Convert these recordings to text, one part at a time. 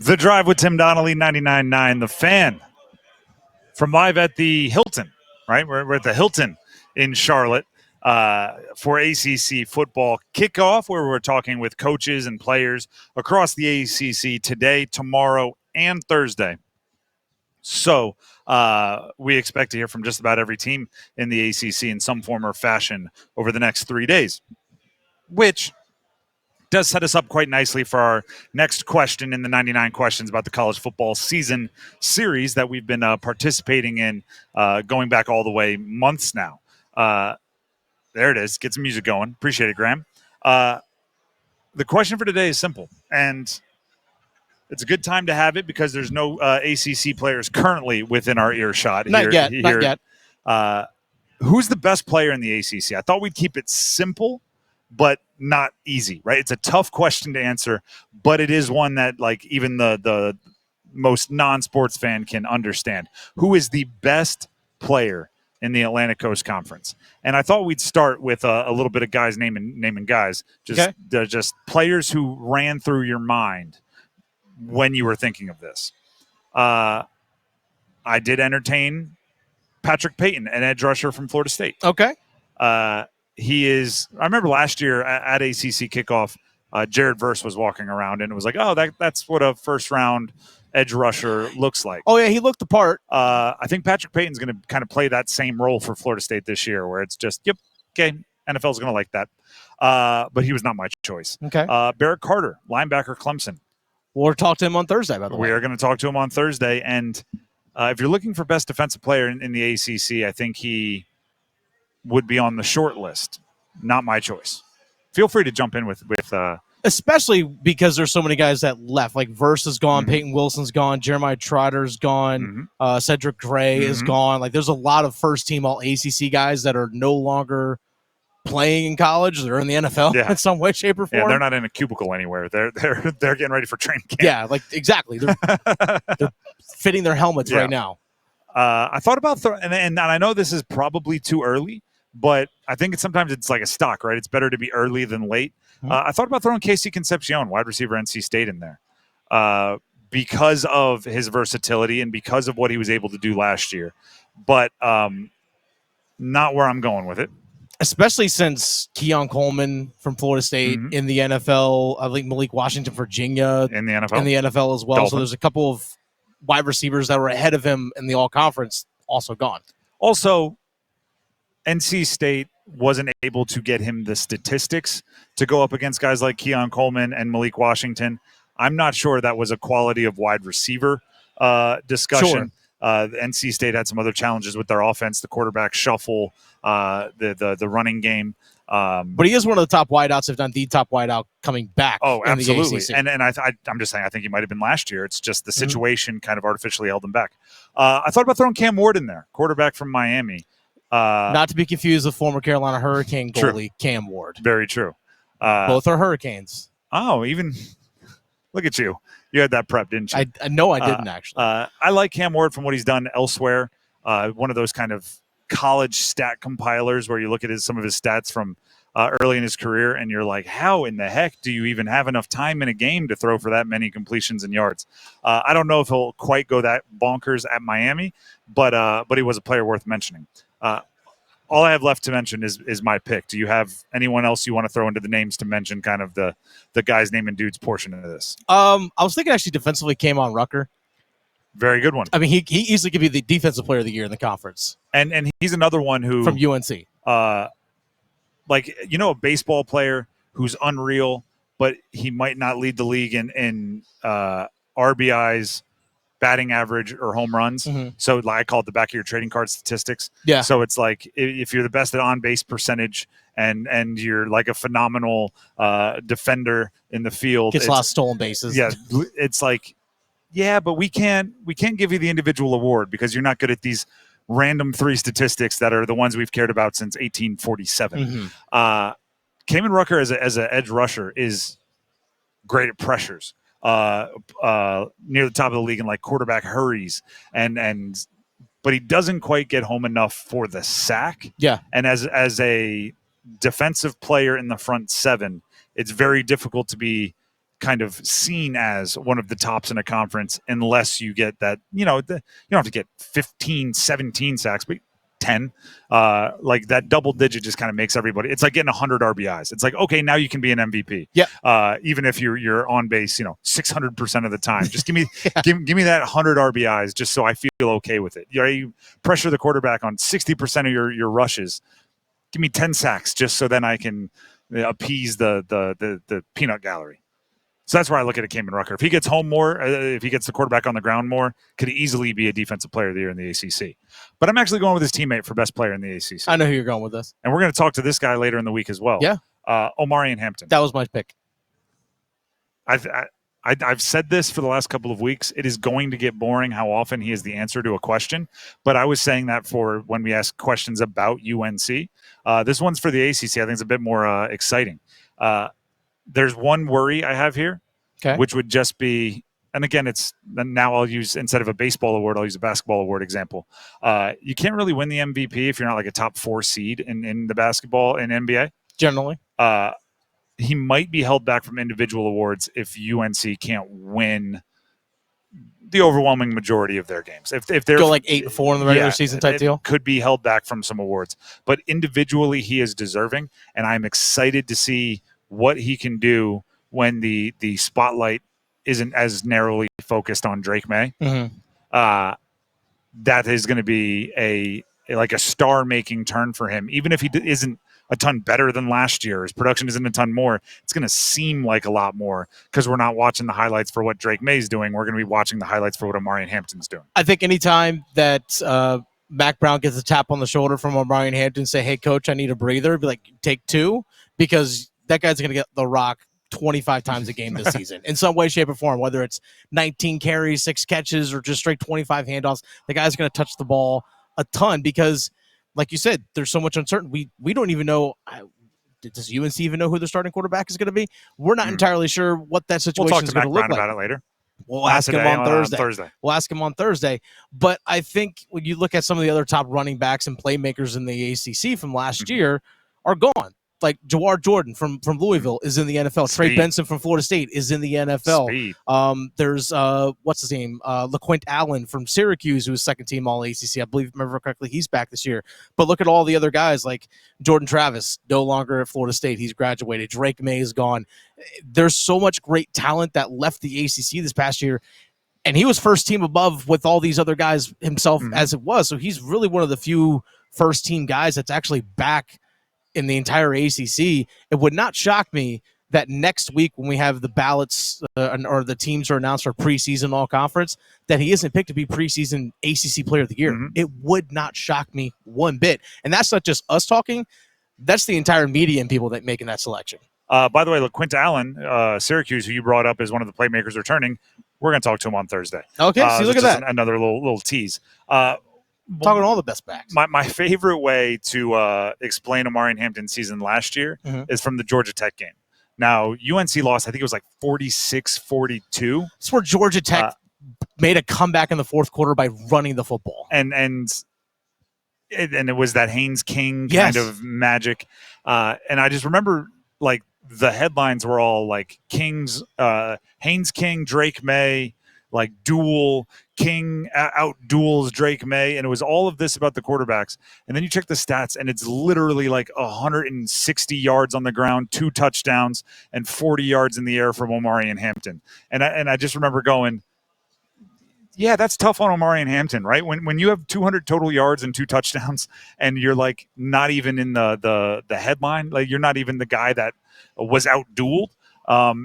The Drive with Tim Donnelly, 99.9 The Fan. From live at the Hilton, right? We're at the Hilton in Charlotte for ACC football kickoff, where we're talking with coaches and players across the ACC today, tomorrow, and Thursday. So we expect to hear from just about every team in the ACC in some form or fashion over the next 3 days, which does set us up quite nicely for our next question in the 99 questions about the college football season series that we've been participating in going back all the way months now. There it is. Get some music going. Appreciate it, Graham. The question for today is simple, and it's a good time to have it because there's no ACC players currently within our earshot. Not yet. Who's the best player in the ACC? I thought we'd keep it simple, but not easy, right? It's a tough question to answer, but it is one that, like, even the most non-sports fan can understand. Who is the best player in the Atlantic Coast Conference? And I thought we'd start with a little bit of guys naming guys, just players who ran through your mind when you were thinking of this. I did entertain Patrick Payton, an edge rusher from Florida State. Okay. He is. I remember last year at ACC kickoff, Jared Verse was walking around, and it was like, oh, that's what a first round edge rusher looks like. Oh yeah, he looked the part. I think Patrick Payton's going to kind of play that same role for Florida State this year, where it's just, yep, okay, NFL's going to like that. But he was not my choice. Okay. Barrett Carter, linebacker, Clemson. We'll talk to him on Thursday, by the way. We are going to talk to him on Thursday, and if you're looking for best defensive player in the ACC, I think he would be on the short list. Not my choice. Feel free to jump in with especially because there's so many guys that left. Like Verse is gone, Mm-hmm. Peyton Wilson's gone, Jeremiah Trotter's gone, Cedric Gray is gone. Like there's a lot of first team all ACC guys that are no longer playing in college. They're in the NFL in some way, shape, or form. Yeah, they're not in a cubicle anywhere. They're getting ready for training camp. Yeah, like exactly. They're fitting their helmets right now. I thought about and I know this is probably too early, but I think sometimes it's like a stock, right? It's better to be early than late. I thought about throwing Casey Concepcion, wide receiver, NC State, in there because of his versatility and because of what he was able to do last year. But not where I'm going with it. Especially since Keon Coleman from Florida State in the NFL, I think Malik Washington, Virginia in the NFL as well. Dolphins. So there's a couple of wide receivers that were ahead of him in the all-conference also gone. Also, NC State wasn't able to get him the statistics to go up against guys like Keon Coleman and Malik Washington. I'm not sure that was a quality of wide receiver discussion. Sure. NC State had some other challenges with their offense, the quarterback shuffle, the running game. But he is one of the top wideouts, if not the top wideout, coming back. Oh, absolutely. In the ACC. And I'm just saying, I think he might have been last year. It's just the situation kind of artificially held him back. I thought about throwing Cam Ward in there, quarterback from Miami. Not to be confused with former Carolina Hurricane goalie Cam Ward. Very true. Both are Hurricanes. Oh, even look at you. You had that prep, didn't you? I know I didn't, actually. I like Cam Ward from what he's done elsewhere. One of those kind of college stat compilers where you look at some of his stats from early in his career, and you're like, how in the heck do you even have enough time in a game to throw for that many completions and yards? I don't know if he'll quite go that bonkers at Miami, but he was a player worth mentioning. All I have left to mention is my pick. Do you have anyone else you want to throw into the names to mention kind of the guys naming dudes portion of this? I was thinking actually defensively Kamon Rucker. Very good one. I mean, he easily could be the defensive player of the year in the conference. And he's another one who from UNC. A baseball player who's unreal, but he might not lead the league in RBIs, batting average, or home runs. So I call it the back of your trading card statistics. Yeah. So it's like if you're the best at on-base percentage and you're like a phenomenal defender in the field. Gets a lot of stolen bases. Yeah. It's like, yeah, but we can't give you the individual award because you're not good at these random three statistics that are the ones we've cared about since 1847. Kamon Rucker as an edge rusher is great at pressures. Near the top of the league in like quarterback hurries but he doesn't quite get home enough for the sack. Yeah. And as a defensive player in the front seven, it's very difficult to be kind of seen as one of the tops in a conference unless you get that, you don't have to get 15, 17 sacks, but 10. Like that double digit just kind of makes everybody, it's like getting 100 RBIs. It's like, okay, now you can be an MVP. Yeah. Even if you're on base, 600% of the time. Just give me give me that 100 RBIs just so I feel okay with it. You pressure the quarterback on 60% of your rushes. Give me 10 sacks just so then I can appease the peanut gallery. So that's where I look at a Kamen Rucker. If he gets home more, if he gets the quarterback on the ground more, could easily be a defensive player of the year in the ACC. But I'm actually going with his teammate for best player in the ACC. I know who you're going with this. And we're going to talk to this guy later in the week as well. Yeah. Omarion Hampton. That was my pick. I've said this for the last couple of weeks. It is going to get boring how often he is the answer to a question. But I was saying that for when we ask questions about UNC. This one's for the ACC. I think it's a bit more exciting. There's one worry I have here, which would just be, and again, now I'll use, instead of a baseball award, I'll use a basketball award example. You can't really win the MVP if you're not like a top 4 seed in the basketball in NBA. Generally. He might be held back from individual awards if UNC can't win the overwhelming majority of their games. If they're go like 8-4 in the regular season type deal, could be held back from some awards. But individually, he is deserving, and I'm excited to see what he can do when the spotlight isn't as narrowly focused on Drake May. Mm-hmm. That is going to be a star-making turn for him. Even if he isn't a ton better than last year, his production isn't a ton more, it's going to seem like a lot more because we're not watching the highlights for what Drake May's doing. We're going to be watching the highlights for what Omarion Hampton's doing. I think anytime that Mac Brown gets a tap on the shoulder from Omarion Hampton, say, hey, coach, I need a breather, be like, take 2, because that guy's going to get the rock 25 times a game this season in some way, shape, or form, whether it's 19 carries, 6 catches, or just straight 25 handoffs. The guy's going to touch the ball a ton because, like you said, there's so much uncertainty. We don't even know. Does UNC even know who their starting quarterback is going to be? We're not entirely sure what that situation is going to look like. We'll talk to Mac Brown about it later. We'll ask him on Thursday. We'll ask him on Thursday. But I think when you look at some of the other top running backs and playmakers in the ACC from last year are gone. Like Jawar Jordan from Louisville is in the NFL. Speed. Trey Benson from Florida State is in the NFL. Speed. There's what's his name? LaQuint Allen from Syracuse, who was second team All ACC. I believe, remember correctly, he's back this year. But look at all the other guys like Jordan Travis, no longer at Florida State. He's graduated. Drake May is gone. There's so much great talent that left the ACC this past year. And he was first team above with all these other guys himself as it was. So he's really one of the few first team guys that's actually back in the entire ACC. It would not shock me that next week when we have the ballots or the teams are announced for preseason all conference, that he isn't picked to be preseason ACC player of the year. It would not shock me one bit. And that's not just us talking. That's the entire media and people that making that selection. By the way, LaQuint Allen, Syracuse, who you brought up as one of the playmakers returning, we're going to talk to him on Thursday. Okay, see, look at that. Another little tease. Talking to all the best backs. My favorite way to explain Omarion Hampton's season last year is from the Georgia Tech game. Now, UNC lost, I think it was like 46-42. It's where Georgia Tech made a comeback in the fourth quarter by running the football. And it was that Haynes King kind of magic. And I just remember, like, the headlines were all like Haynes King, Drake May, like duel, King out duels Drake May, and it was all of this about the quarterbacks. And then you check the stats, and it's literally like 160 yards on the ground, 2 touchdowns, and 40 yards in the air from Omarion Hampton. And I just remember going, yeah, that's tough on Omarion Hampton, right? When you have 200 total yards and 2 touchdowns, and you're like not even in the headline, like you're not even the guy that was out dueled.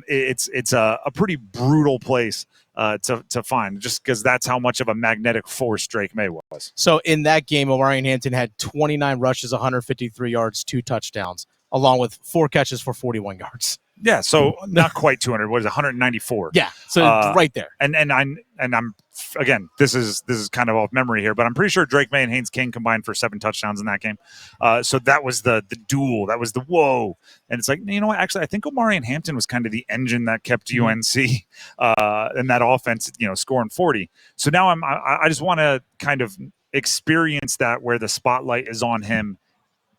It's a pretty brutal place to find, just because that's how much of a magnetic force Drake May was. So in that game, Omarion Hampton had 29 rushes, 153 yards, 2 touchdowns, along with 4 catches for 41 yards. Yeah, so not quite 200. What is it, 194? Yeah, so right there. And I'm again, this is kind of off memory here, but I'm pretty sure Drake May and Haynes King combined for 7 touchdowns in that game. So that was the duel. That was the whoa. And it's like, you know what? Actually, I think Omarion Hampton was kind of the engine that kept UNC and that offense, scoring 40. So now I just want to kind of experience that where the spotlight is on him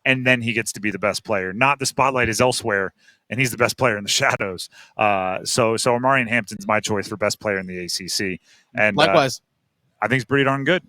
and then he gets to be the best player. Not the spotlight is elsewhere, and he's the best player in the shadows. So Omarion Hampton's my choice for best player in the ACC. And likewise, I think he's pretty darn good.